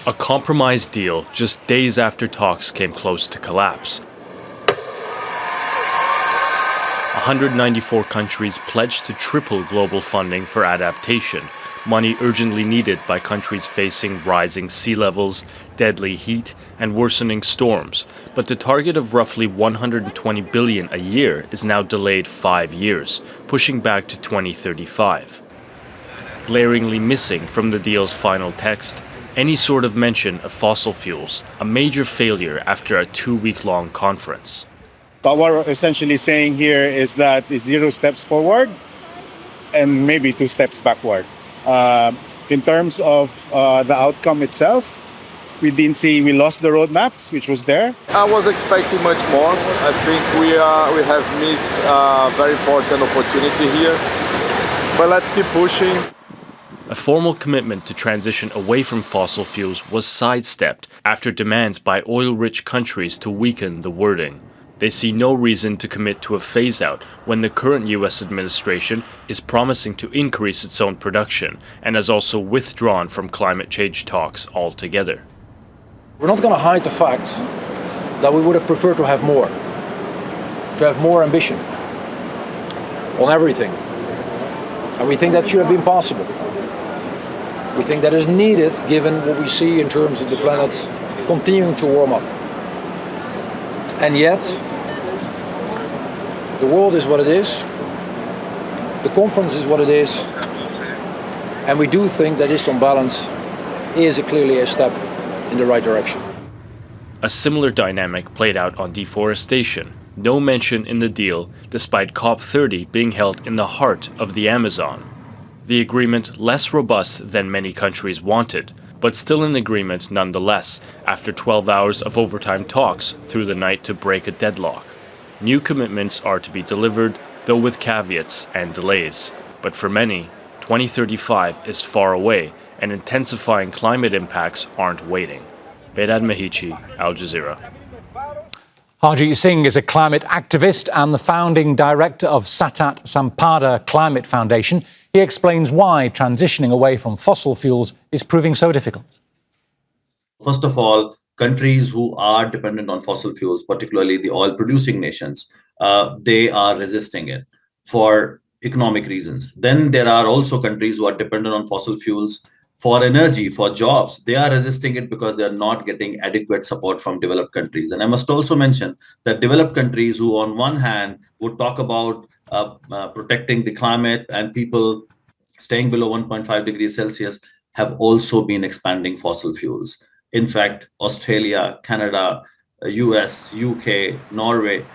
A compromise deal just days after talks came close to collapse. 194 countries pledged to triple global funding for adaptation, money urgently needed by countries facing rising sea levels, deadly heat, and worsening storms. But the target of roughly 120 billion a year is now delayed 5 years, pushing back to 2035. Glaringly missing from the deal's final text, any sort of mention of fossil fuels, a major failure after a 2-week-long conference. But what we're essentially saying here is that it's 0 steps forward and maybe 2 steps backward. In terms of the outcome itself, we lost the roadmaps, which was there. I was expecting much more. I think we have missed a very important opportunity here. But let's keep pushing. A formal commitment to transition away from fossil fuels was sidestepped after demands by oil-rich countries to weaken the wording. They see no reason to commit to a phase-out when the current US administration is promising to increase its own production and has also withdrawn from climate change talks altogether. We're not going to hide the fact that we would have preferred to have more ambition on everything. And we think that should have been possible. We think that is needed given what we see in terms of the planet continuing to warm up. And yet, the world is what it is, the conference is what it is, and we do think that this, on balance, is clearly a step in the right direction. A similar dynamic played out on deforestation. No mention in the deal, despite COP30 being held in the heart of the Amazon. The agreement less robust than many countries wanted, but still an agreement nonetheless, after 12 hours of overtime talks through the night to break a deadlock. New commitments are to be delivered, though with caveats and delays. But for many, 2035 is far away, and intensifying climate impacts aren't waiting. Bedad Mehichi, Al Jazeera. Harjeet Singh is a climate activist and the founding director of Satat Sampada Climate Foundation. He explains why transitioning away from fossil fuels is proving so difficult. First of all, countries who are dependent on fossil fuels, particularly the oil-producing nations, they are resisting it for economic reasons. Then there are also countries who are dependent on fossil fuels for energy, for jobs. They are resisting it because they are not getting adequate support from developed countries. And I must also mention that developed countries who on one hand would talk about protecting the climate and people staying below 1.5 degrees Celsius have also been expanding fossil fuels. In fact, Australia, Canada, US, UK, Norway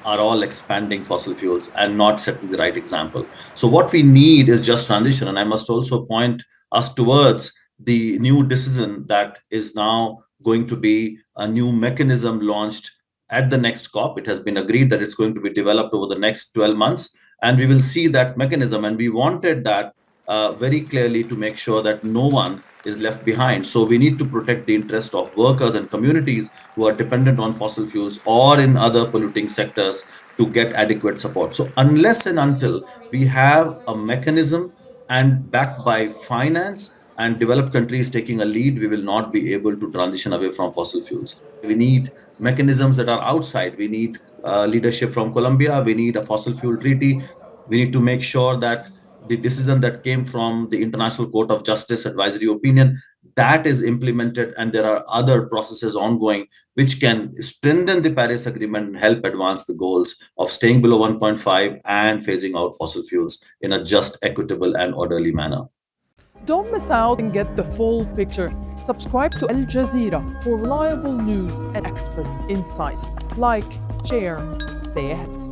are all expanding fossil fuels and not setting the right example. So what we need is just transition. And I must also point us towards the new decision that is now going to be a new mechanism launched at the next COP. It has been agreed that it's going to be developed over the next 12 months, and we will see that mechanism. And we wanted that very clearly to make sure that no one is left behind. So we need to protect the interest of workers and communities who are dependent on fossil fuels or in other polluting sectors to get adequate support. So unless and until we have a mechanism and backed by finance and developed countries taking a lead, we will not be able to transition away from fossil fuels. We need mechanisms that are outside. We need leadership from Colombia. We need a fossil fuel treaty. We need to make sure that the decision that came from the International Court of Justice advisory opinion, that is implemented, and there are other processes ongoing which can strengthen the Paris Agreement and help advance the goals of staying below 1.5 and phasing out fossil fuels in a just, equitable and orderly manner. Don't miss out and get the full picture. Subscribe to Al Jazeera for reliable news and expert insights. Like, share, stay ahead.